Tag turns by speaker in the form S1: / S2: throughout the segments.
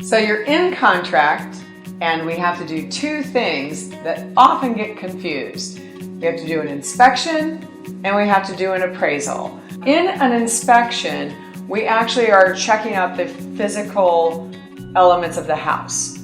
S1: So you're in contract, and we have to do two things that often get confused. We have to do an inspection and we have to do an appraisal. In an inspection, we actually are checking out the physical elements of the house.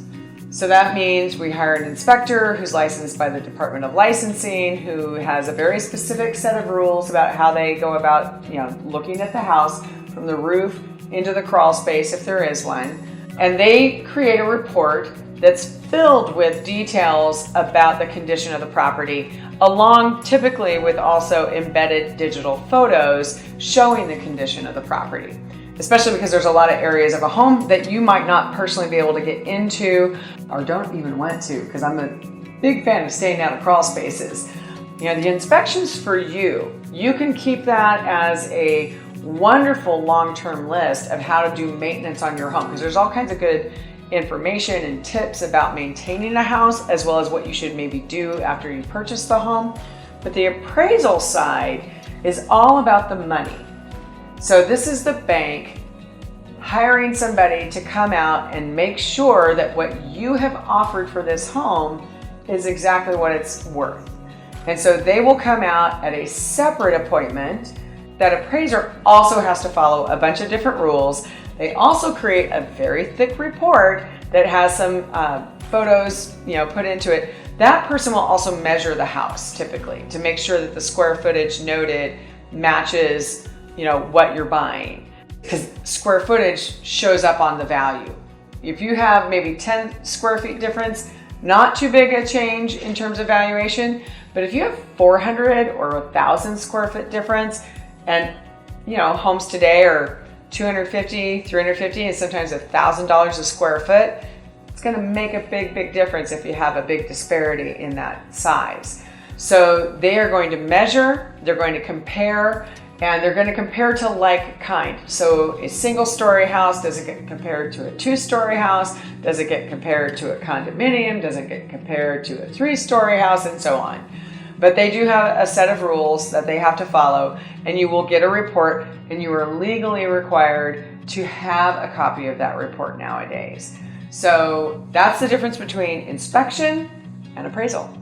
S1: So that means we hire an inspector who's licensed by the Department of Licensing, who has a very specific set of rules about how they go about, looking at the house from the roof into the crawl space, if there is one. And they create a report that's filled with details about the condition of the property, along typically with also embedded digital photos showing the condition of the property. Especially because there's a lot of areas of a home that you might not personally be able to get into or don't even want to, because I'm a big fan of staying out of crawl spaces. The inspection's for you. You can keep that as a wonderful long-term list of how to do maintenance on your home, because there's all kinds of good information and tips about maintaining a house, as well as what you should maybe do after you purchase the home. But the appraisal side is all about the money. So this is the bank hiring somebody to come out and make sure that what you have offered for this home is exactly what it's worth. And so they will come out at a separate appointment. That appraiser also has to follow a bunch of different rules. They also create a very thick report that has some photos, put into it. That person will also measure the house typically to make sure that the square footage noted matches, what you're buying. Because square footage shows up on the value. If you have maybe 10 square feet difference, not too big a change in terms of valuation. But if you have 400 or 1,000 square foot difference, and homes today are $250, $350, and sometimes $1,000 a square foot, it's going to make a big difference if you have a big disparity in that size. So they are going to measure, they're going to compare, and they're going to compare to like kind. So a single-story house, does it get compared to a two-story house? Does it get compared to a condominium? Does it get compared to a three-story house? And so on. But they do have a set of rules that they have to follow, and you will get a report, and you are legally required to have a copy of that report nowadays. So that's the difference between inspection and appraisal.